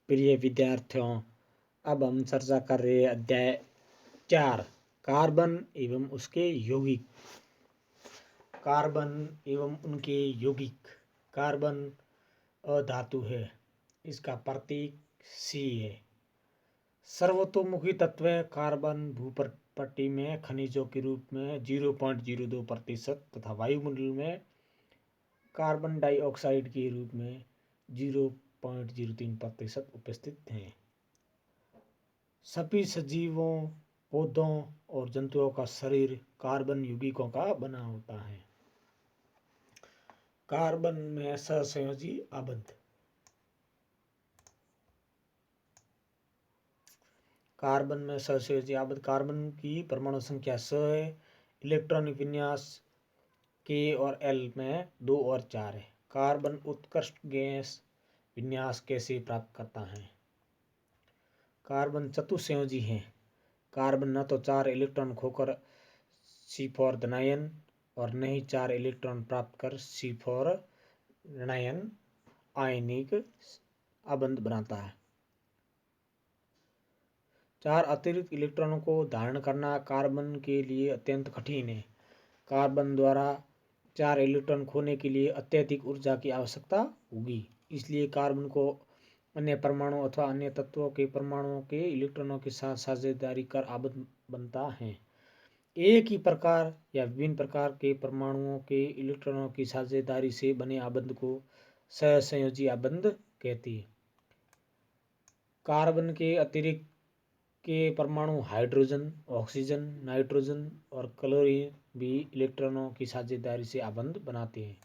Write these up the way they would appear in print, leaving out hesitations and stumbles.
प्रिय विद्यार्थियों, अब हम चर्चा कर रहे हैं अध्याय 4 कार्बन एवं उसके यौगिक। कार्बन एवं उनके यौगिक। कार्बन अधातु है, इसका प्रतीक C है। सर्वतोमुखी तत्व कार्बन भूपटल में खनिजों के रूप में 0.02% तथा वायुमंडल में कार्बन डाइऑक्साइड के रूप में 0.03% उपस्थित हैं। सभी सजीवों, पौधों और जंतुओं का शरीर कार्बन यौगिकों का बना होता है। कार्बन में सहसंयोजी आबंध। कार्बन में सहसंयोजी आबंध। कार्बन की परमाणु संख्या 100 है। इलेक्ट्रॉनिक विन्यास K और L में 2 और 4 है। कार्बन उत्कृष्ट गैस विन्यास कैसे प्राप्त करता है? कार्बन चतुस्संयोजी है। कार्बन न तो 4 इलेक्ट्रॉन खोकर C4 धनायन और न ही 4 इलेक्ट्रॉन प्राप्त कर C4 ऋणायन आयनिक आबंध बनाता है। 4 अतिरिक्त इलेक्ट्रॉनों को धारण करना कार्बन के लिए अत्यंत कठिन है। कार्बन द्वारा 4 इलेक्ट्रॉन खोने के लिए अत्यधिक ऊर्जा की आवश्यकता होगी। इसलिए कार्बन को अन्य परमाणु अथवा अन्य तत्वों के परमाणुओं के इलेक्ट्रॉनों के साथ साझेदारी कर आबंध बनता है। एक ही प्रकार या विभिन्न प्रकार के परमाणुओं के इलेक्ट्रॉनों की साझेदारी से बने आबंध को सहसंयोजी आबंध कहते हैं। कार्बन के अतिरिक्त के परमाणु हाइड्रोजन, ऑक्सीजन, नाइट्रोजन और क्लोरीन भी इलेक्ट्रॉनों की साझेदारी से आबंध बनाते हैं।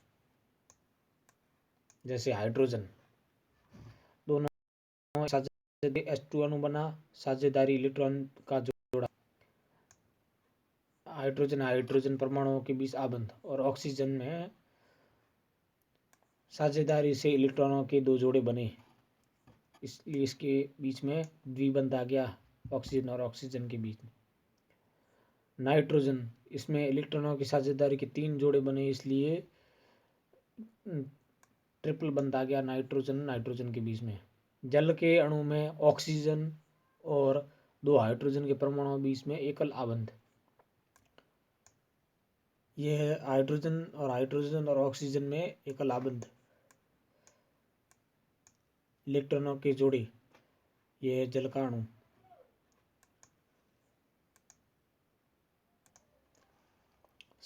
जैसे हाइड्रोजन, दोनों H2 अणु बना, साझेदारी इलेक्ट्रॉन का जोड़ा। हाइड्रोजन परमाणुओं के बीच आबंध। और ऑक्सीजन में साझेदारी से इलेक्ट्रॉनों के 2 जोड़े बने, इसलिए इसके बीच में द्विबंध आ गया ऑक्सीजन और ऑक्सीजन के बीच में। नाइट्रोजन, इसमें इलेक्ट्रॉनों की साझेदारी के 3 जोड़े बने, इसलिए ट्रिपल बंध आ गया नाइट्रोजन के बीच में। जल के अणु में ऑक्सीजन और 2 हाइड्रोजन के परमाणुओं के बीच में एकल आबंध। यह है हाइड्रोजन और ऑक्सीजन में एकल आबंध, इलेक्ट्रॉनों के जोड़े। यह है जल का अणु।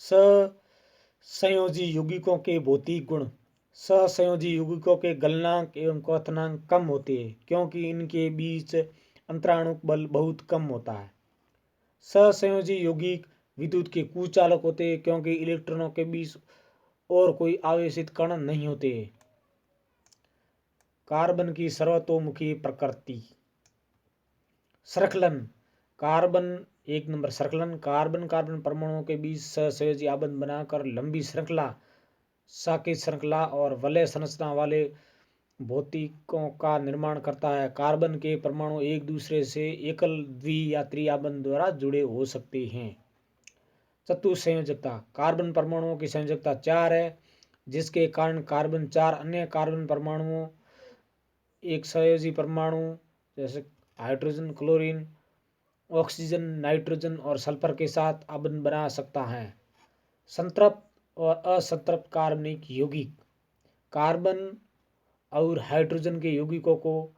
सहसंयोजी यौगिकों के भौतिक गुण। सहसंयोजी यौगिकों के गलनांक एवं क्वथनांक कम होते हैं क्योंकि इनके बीच अंतराणुक बल बहुत कम होता है। सहसंयोजी यौगिक विद्युत के कुचालक होते हैं क्योंकि इलेक्ट्रॉनों के बीच और कोई आवेशित कण नहीं होते। कार्बन की सर्वतोमुखी प्रकृति। श्रृंखलन। कार्बन 1 नंबर श्रृंखलन। कार्बन परमाणुओं के बीच सहसंयोजी आबंध बनाकर लंबी श्रृंखला, शाखित श्रृंखला और वलय संरचना वाले भौतिकों का निर्माण करता है। कार्बन के परमाणु एक दूसरे से एकल, द्वि या त्रि आबंध द्वारा जुड़े हो सकते हैं। चतुस्संयोजकता। कार्बन परमाणुओं की संयोजकता 4 है, जिसके कारण कार्बन 4 अन्य कार्बन परमाणुओं, एक सहयोजी परमाणु जैसे हाइड्रोजन, क्लोरीन, ऑक्सीजन, नाइट्रोजन और सल्फर के साथ आबंध बना सकता है। संतृप्त और असंतृप्त कार्बनिक यौगिक। कार्बन और हाइड्रोजन के यौगिकों को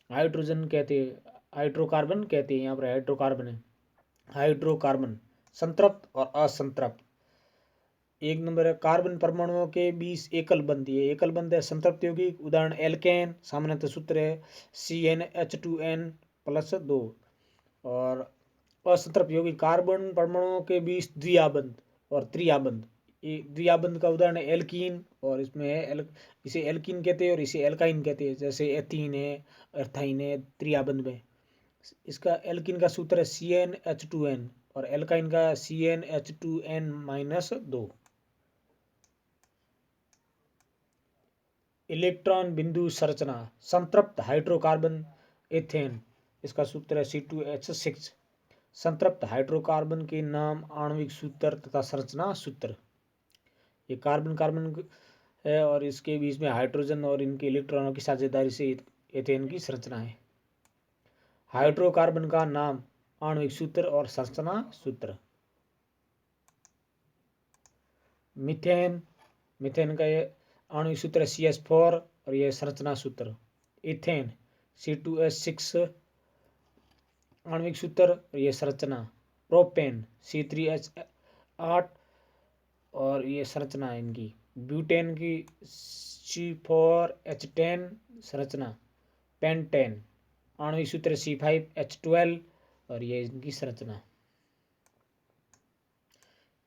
हाइड्रोजन कहते हैं, हाइड्रोकार्बन कहते हैं। यहाँ पर हाइड्रोकार्बन है। हाइड्रोकार्बन संतृप्त और असंतृप्त। 1 नंबर है कार्बन परमाणुओं के बीच एकल बंध। ये एकल बंध है संतृप्त यौगिक। उदाहरण एल्केन, सामान्यतः सूत्र है CnH2n+2। और असंतृप्त यौगिक कार्बन परमाणुओं के बीच द्विआबंध और त्रिआबंध। द्विआबंध का उदाहरण है एल्कीन, और इसमें है इसे एल्कीन कहते हैं और इसे एल्काइन कहते हैं। जैसे एथीन है, एर्थाइन है त्रिआबंध में। इसका एल्कीन का सूत्र है CnH2n और एल्काइन का CnH2n-2। इलेक्ट्रॉन बिंदु संरचना। संतृप्त हाइड्रोकार्बन एथेन, इसका सूत्र है C2H6। संतृप्त हाइड्रोकार्बन के नाम, आणविक सूत्र तथा संरचना सूत्र। ये कार्बन है और इसके बीच में हाइड्रोजन और इनके इलेक्ट्रॉनों की साझेदारी से एथेन की संरचना है। हाइड्रोकार्बन का नाम, आणविक सूत्र और संरचना सूत्र। मीथेन, मीथेन का ये आणविक सूत्र CH4 और ये संरचना सूत्र। इथेन C2H6 आणविक सूत्र और ये संरचना। प्रोपेन C3H8 और ये संरचना है इनकी। ब्यूटेन की C4H10 संरचना। पेंटेन आणविक सूत्र C5H12 और ये इनकी संरचना।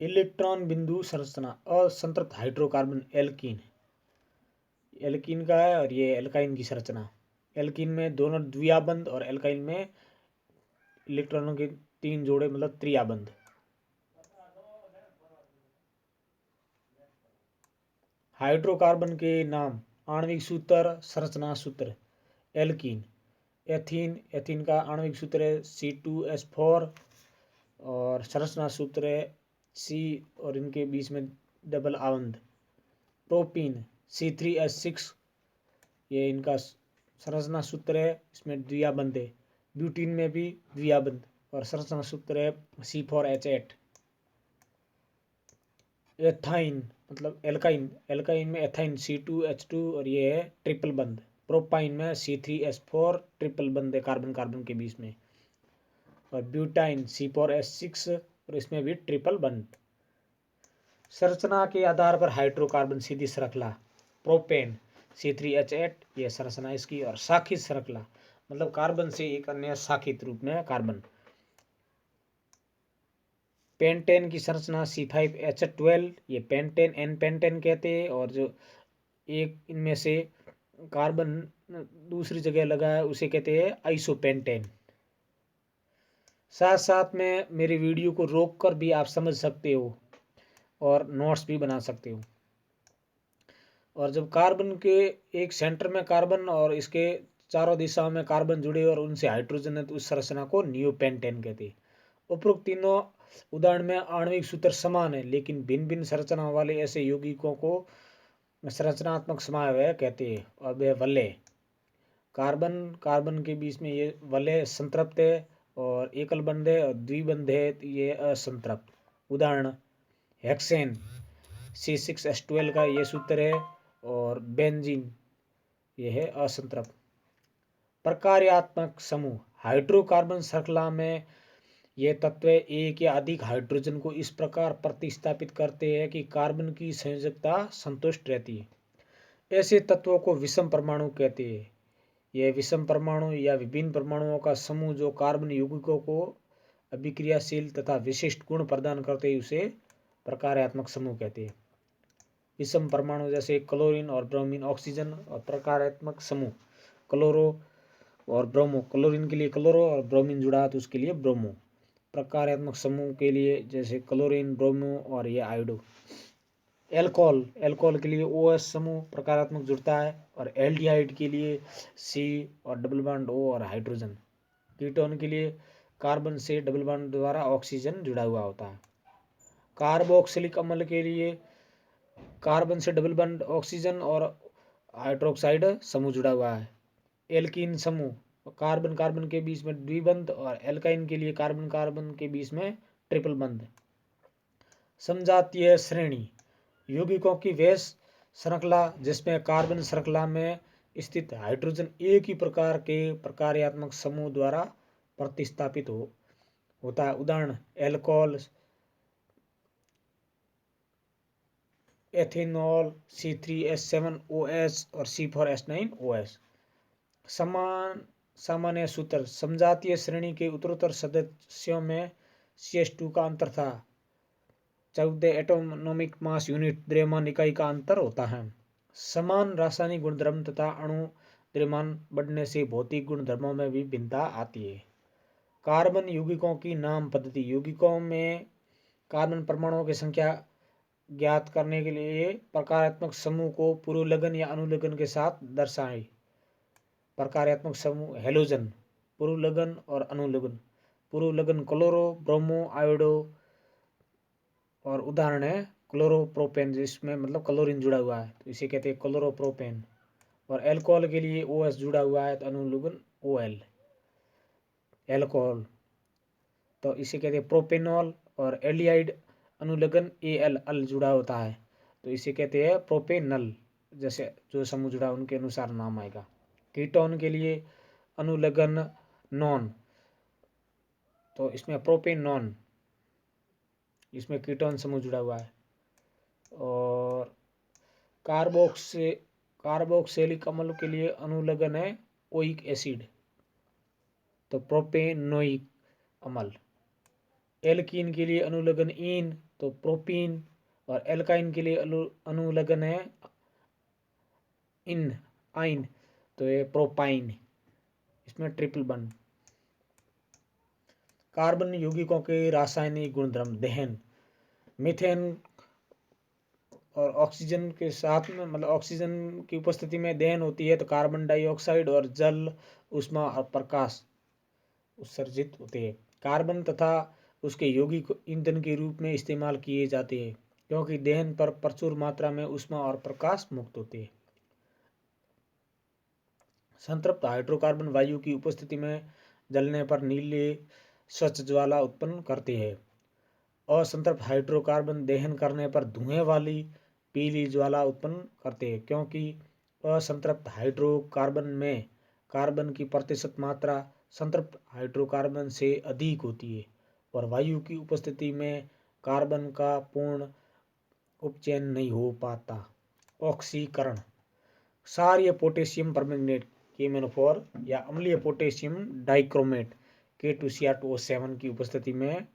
इलेक्ट्रॉन बिंदु संरचना। असंतृप्त हाइड्रोकार्बन एल्कीन, एल्कीन का है और ये एल्काइन की संरचना। एल्कीन में दोनों द्विआबंध और एल्काइन में इलेक्ट्रॉनों के 3 जोड़े मतलब त्रिआबंध। हाइड्रोकार्बन के नाम, आणविक सूत्र, संरचना सूत्र। एल्कीन, एथीन, एथीन का आणविक सूत्र है C2H4 और संरचना सूत्र है C और इनके बीच में डबल आबंध। प्रोपीन C3H6, ये इनका संरचना सूत्र है, इसमें द्विआबंध है। ब्यूटीन में भी द्विआबंध और संरचना सूत्र है C4H8। एथाइन मतलब एल्काइन, एल्काइन में एथाइन C2H2 और ये है ट्रिपल बंध। प्रोपाइन में C3H4 ट्रिपल बंध है कार्बन कार्बन के बीच में। और ब्यूटाइन C4H6 और इसमें भी ट्रिपल बंध। संरचना के आधार पर हाइड्रोकार्बन सीधी श्रृंखला। प्रोपेन C3H8 ये संरचना इसकी। और शाखित श्रृंखला मतलब कार्बन से एक अन्य शाखित रूप में कार्बन। पेंटेन की संरचना C5H12, ये पेंटेन एन पेंटेन कहते हैं। और जो एक इनमें से कार्बन दूसरी जगह लगा है उसे कहते हैं आइसोपेंटेन। साथ साथ में मेरी वीडियो को रोक कर भी आप समझ सकते हो और नोट्स भी बना सकते हो। और जब कार्बन के एक सेंटर में कार्बन और इसके चारों दिशाओं में कार्बन जुड़े और उनसे हाइड्रोजन है तो उस संरचना को नियोपेंटेन कहते हैं। उपरोक्त तीनों उदाहरण में आणविक सूत्र समान है लेकिन भिन्न भिन्न संरचना वाले ऐसे यौगिकों को संरचनात्मक समन्वय कहते हैं। और वे वलय, कार्बन कार्बन के बीच में ये वलय संतृप्त है और एकल बंध है और द्विबंध है तो ये असंतृप्त। उदाहरण हेक्सेन C6H12 का ये सूत्र है और बेंजीन ये है असंतृप्त। प्रकार्यात्मक समूह। हाइड्रोकार्बन श्रृंखला में ये तत्व एक या अधिक हाइड्रोजन को इस प्रकार प्रतिस्थापित करते हैं कि कार्बन की संयोजकता संतुष्ट रहती है। ऐसे तत्वों को विषम परमाणु कहते हैं। यह विषम परमाणु या विभिन्न परमाणुओं का समूह जो कार्बन यौगिकों को अभिक्रियाशील तथा विशिष्ट गुण प्रदान करते हैं उसे प्रकार्यात्मक समूह कहते हैं। विषम परमाणु जैसे क्लोरीन और ब्रोमीन ऑक्सीजन। और प्रकार्यात्मक समूह क्लोरो और ब्रोमो, क्लोरीन के लिए क्लोरो और ब्रोमीन जुड़ा तो उसके लिए ब्रोमो। प्रकार्यात्मक समूह के लिए जैसे क्लोरीन, ब्रोमो और ये आयोडो। एल्कोहल, एल्कोहल के लिए OH समूह प्रकारात्मक जुड़ता है। और एल्डिहाइड के लिए C और डबल बॉन्ड O और हाइड्रोजन। कीटोन के लिए कार्बन से डबल बॉन्ड द्वारा ऑक्सीजन जुड़ा हुआ होता है। कार्बोक्सिलिक अम्ल के लिए कार्बन से डबल बॉन्ड ऑक्सीजन और हाइड्रोक्साइड समूह जुड़ा हुआ है। एल्कीन समूह कार्बन कार्बन के बीच में द्विबंध और एल्काइन के लिए कार्बन कार्बन के बीच में ट्रिपल बंध। समजातीय श्रेणी, यौगिकों की वह श्रृंखला जिसमें कार्बन श्रृंखला में स्थित हाइड्रोजन एक ही प्रकार के प्रकार्यात्मक समूह द्वारा प्रतिस्थापित होता है। उदाहरण एल्कोहल, एथेनॉल C3H7OH और C4H9OH। सामान्य सूत्र। समजातीय श्रेणी के उत्तरोत्तर सदस्यों में CH2 का अंतर था 14 एटोमिक मास यूनिट द्रव्यमान इकाई का अंतर होता है। समान रासायनिक गुणधर्म तथा अणु द्रव्यमान बढ़ने से भौतिक गुणधर्मों में भी भिन्नता आती है। कार्बन यौगिकों की नाम पद्धति। यौगिकों में कार्बन परमाणुओं की संख्या ज्ञात करने के लिए प्रकारात्मक समूह को पूर्वलग्न या अनुलग्न के साथ दर्शाएं। प्रकार्यात्मक समूह हेलोजन, पूर्वलग्न और अनुलग्न। पूर्वलग्न क्लोरो, ब्रोमो, आयोडो और उदाहरण है क्लोरोप्रोपेन, जिसमें मतलब क्लोरीन जुड़ा हुआ है तो इसे कहते हैं क्लोरोप्रोपेन। और एल्कोहल के लिए OS जुड़ा हुआ है तो अनुलग्न OL, एल्कोहल, तो इसे कहते हैं प्रोपेनॉल। और एल्डिहाइड अनुलग्न AL, अल जुड़ा होता है तो इसे कहते हैं प्रोपेनल। जैसे जो समूह जुड़ा उनके अनुसार नाम आएगा। कीटोन के लिए अनुलग्न नॉन, तो इसमें प्रोपेनॉन, इसमें कीटोन समूह जुड़ा हुआ है। और कार्बोक्सिलिक अम्ल के लिए अनुलग्न है ओइक एसिड, तो प्रोपेनोइक अम्ल। एल्कीन के लिए अनुलग्न इन, तो प्रोपीन। और एल्काइन के लिए अनुलग्न है आइन, तो ये प्रोपाइन, इसमें ट्रिपल बंड। कार्बन यौगिकों के रासायनिक गुणधर्म दहन, मीथेन और ऑक्सीजन के साथ में, मतलब ऑक्सीजन की उपस्थिति में दहन होती है तो कार्बन डाइऑक्साइड और जल, ऊष्मा और प्रकाश उत्सर्जित होते हैं। कार्बन तथा उसके यौगिक ईंधन के रूप में इस्तेमाल किए जाते हैं क्योंकि दहन पर प्रचुर मात्रा में ऊष्मा और प्रकाश मुक्त होते हैं। संतृप्त हाइड्रोकार्बन वायु की उपस्थिति में जलने पर नीले स्वच्छ ज्वाला उत्पन्न करते हैं। असंतृप्त हाइड्रोकार्बन दहन करने पर धुएं वाली पीली ज्वाला उत्पन्न करते हैं क्योंकि असंतृप्त हाइड्रोकार्बन में कार्बन की प्रतिशत मात्रा संतृप्त हाइड्रोकार्बन से अधिक होती है और वायु की उपस्थिति में कार्बन का पूर्ण उपचयन नहीं हो पाता। ऑक्सीकरण, क्षारीय पोटेशियम परमैंगनेट KMnO4 या अम्लीय पोटेशियम डाइक्रोमेट K2Cr2O7 की उपस्थिति में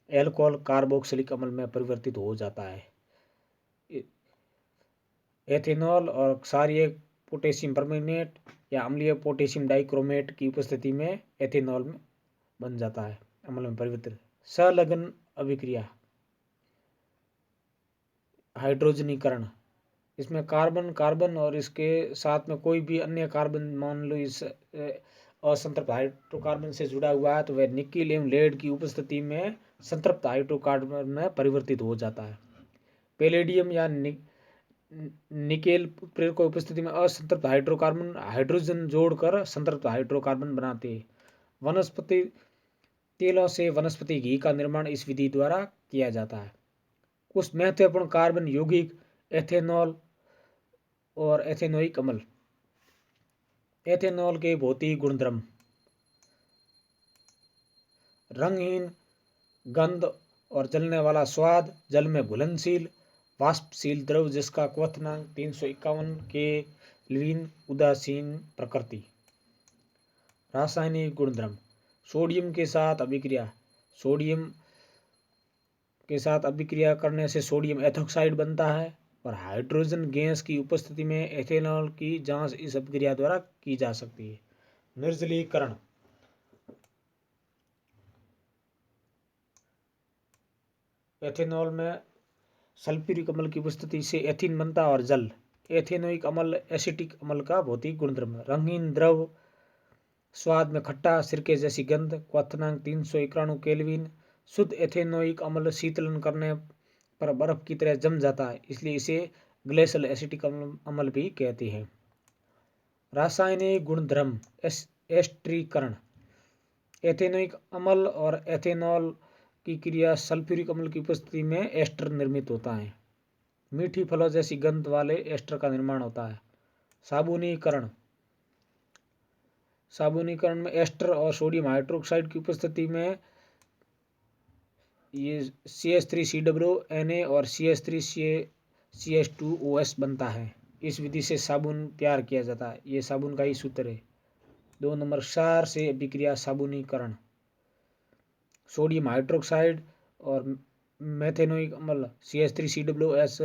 एल्कोहल कार्बोक्सिलिक अम्ल में परिवर्तित हो जाता है। एथेनॉल और क्षारीय पोटेशियम परमैंगनेट या अम्लीय पोटेशियम डाइक्रोमेट की उपस्थिति में एथेनॉल में बन जाता है, अम्ल में परिवर्तित। संलग्न अभिक्रिया, हाइड्रोजनीकरण, इसमें कार्बन और इसके साथ में कोई भी अन्य कार्बन, मान लो इस असंतृप्त हाइड्रोकार्बन से जुड़ा हुआ है तो वह निकिल एवं लेड की उपस्थिति में संतृप्त हाइड्रोकार्बन में परिवर्तित हो जाता है। पैलेडियम या निकेल प्रेरक की उपस्थिति में असंतृप्त हाइड्रोकार्बन हाइड्रोजन जोड़कर संतृप्त हाइड्रोकार्बन बनाते हैं। वनस्पति तेलों से वनस्पति घी का निर्माण इस विधि द्वारा किया जाता है। कुछ महत्वपूर्ण कार्बन यौगिक, एथेनॉल और एथेनोइक अम्ल। एथेनॉल के भौतिक गुणधर्म, रंगहीन, गंध और जलने वाला स्वाद, जल में घुलनशील, वाष्पशील द्रव जिसका क्वथनांक 351 केल्विन, उदासीन प्रकृति। रासायनिक गुणधर्म, सोडियम के साथ अभिक्रिया, सोडियम के साथ अभिक्रिया करने से सोडियम एथोक्साइड बनता है और हाइड्रोजन गैस की उपस्थिति में एथेनॉल की जांच इस अभिक्रिया द्वारा की जा सकती है। निर्जलीकरण, एथेनॉल में सल्फ्यूरिक अम्ल की उपस्थिति से एथीन बनता है और जल। एथेनोइक अम्ल एसिटिक अम्ल का भौतिक गुणधर्म, रंगीन द्रव, स्वाद में खट्टा, सिरके जैसी गंध, क्वथनांक 391 केल्विन। शुद्ध एथेनोइक अम्ल शीतलन करने पर बर्फ की तरह जम जाता है, इसलिए इसे ग्लेशियल एसिटिक अम्ल भी कहते हैं। रासायनिक गुणधर्म, एस्टरीकरण, एथेनोइक अम्ल और एथेनॉल की क्रिया सल्फ्यूरिक अम्ल की उपस्थिति में एस्टर निर्मित होता है। मीठी फलों जैसी गंध वाले एस्टर का निर्माण होता है। साबुनीकरण, साबुनीकरण में एस्टर और सोडियम हाइड्रोक्साइड की उपस्थिति में ये CH3COO और CH3CH2OS बनता है। इस विधि से साबुन तैयार किया जाता है। ये साबुन का ही सूत्र है। 2 नंबर, क्षार से अभिक्रिया साबुनीकरण, सोडियम हाइड्रोक्साइड और मेथेनोइक अम्ल CH3COOS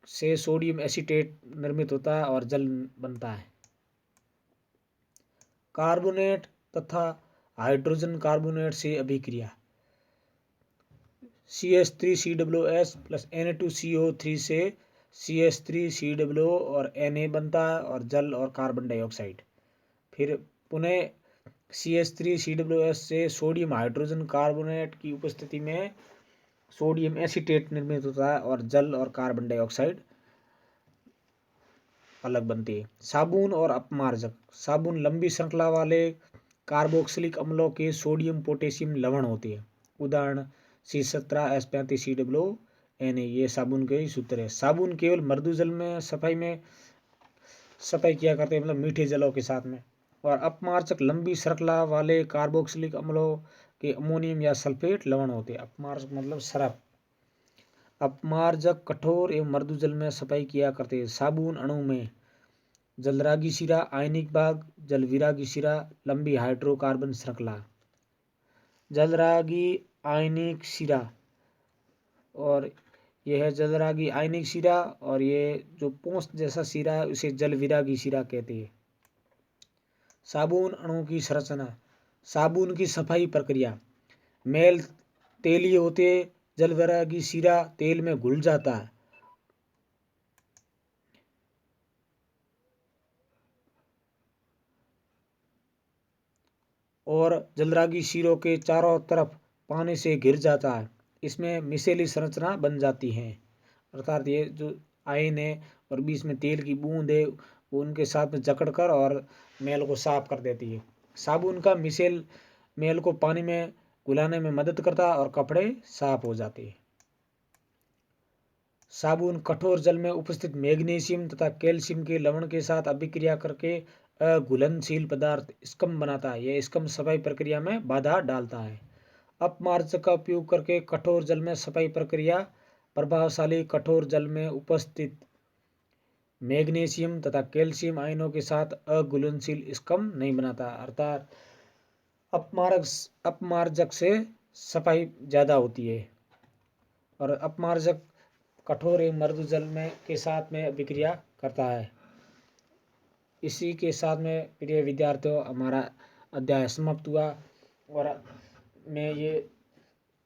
से सोडियम एसीटेट निर्मित होता है और जल बनता है। कार्बोनेट तथा हाइड्रोजन कार्बोनेट से अभिक्रिया, CH3COOS प्लस Na2CO3 से CH3COO और Na बनता है और जल और कार्बन डाइऑक्साइड। फिर पुनः CH3COOS से सोडियम हाइड्रोजन कार्बोनेट की उपस्थिति में सोडियम एसीटेट निर्मित होता है और जल और कार्बन डाइऑक्साइड अलग बनती है। साबुन और अपमार्जक। साबुन लंबी श्रृंखला वाले कार्बोक्सिलिक अम्लों के सोडियम पोटेशियम लवण होते हैं। उदाहरण C17H35COO ये साबुन के ही सूत्र है। साबुन केवल मृदु जल में सफाई किया करते हैं, मतलब मीठे जलों के साथ में। और अपमार्जक लंबी श्रृंखला वाले कार्बोक्सिलिक अम्लों के अमोनियम या सल्फेट लवण होते हैं। अपमार्जक मतलब सरफ। अपमार्जक कठोर एवं मृदु जल में सफाई किया करते हैं। साबुन अणु में जलरागी शिरा, आयनिक भाग, जलविरागी शिरा, लंबी हाइड्रोकार्बन श्रृंखला। जलरागी आयनिक शिरा, और यह है जलरागी आयनिक शिरा, और ये जो पोंछ जैसा शिरा है उसे जलविरागी शिरा कहते हैं। साबुन अणु की संरचना। साबुन की सफाई प्रक्रिया। मैल तेलीय होते, जलविरागी शिरा तेल में घुल जाता है और जलरागी शिरों के चारों तरफ पानी से घिर जाता है। इसमें मिसेली संरचना बन जाती है, अर्थात ये जो आयन है और बीच में तेल की बूंद है वो उनके साथ में जकड़कर और मैल को साफ कर देती है। साबुन का मिसेल मैल को पानी में घुलाने में मदद करता है और कपड़े साफ हो जाते हैं। साबुन कठोर जल में उपस्थित मैग्नीशियम तथा कैल्शियम के लवण के साथ अभिक्रिया करके अघुलनशील पदार्थ स्कम बनाता है। यह स्कम सफाई प्रक्रिया में बाधा डालता है। अपमार्जक का उपयोग करके कठोर जल में सफाई प्रक्रिया प्रभावशाली कठोर जल में उपस्थित मैग्नीशियम तथा कैल्शियम आयनों के साथ अघुलनशील स्कम नहीं बनाता, अर्थात अपमार्जक से सफाई ज़्यादा होती है और अपमार्जक कठोर एवं मृदु जल में के साथ में अभिक्रिया करता है। इसी के साथ में प्रिय विद्यार्थियों हमारा अध्याय समाप्त हुआ और मैं ये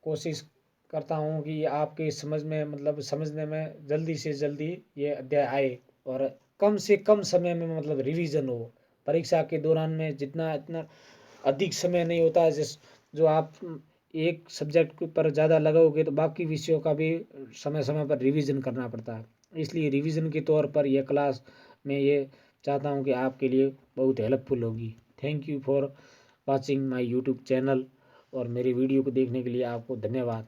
कोशिश करता हूँ कि आपके समझ में मतलब समझने में जल्दी से जल्दी ये अध्याय आए और कम से कम समय में मतलब रिवीजन हो। परीक्षा के दौरान में इतना अधिक समय नहीं होता है, जो आप एक सब्जेक्ट पर ज़्यादा लगाओगे तो बाकी विषयों का भी समय समय पर रिवीजन करना पड़ता है। इसलिए रिवीजन के तौर पर यह क्लास मैं ये चाहता हूँ कि आपके लिए बहुत हेल्पफुल होगी। Thank you for watching my YouTube channel, और मेरे वीडियो को देखने के लिए आपको धन्यवाद।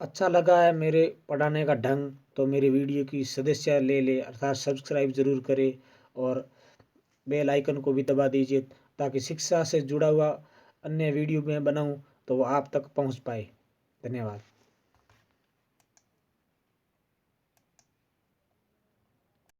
अच्छा लगा है मेरे पढ़ाने का ढंग तो मेरे वीडियो की सदस्य ले अर्थात सब्सक्राइब ज़रूर करें और बेल आइकन को भी दबा दीजिए ताकि शिक्षा से जुड़ा हुआ अन्य वीडियो मैं बनाऊं तो वो आप तक पहुंच पाए। धन्यवाद।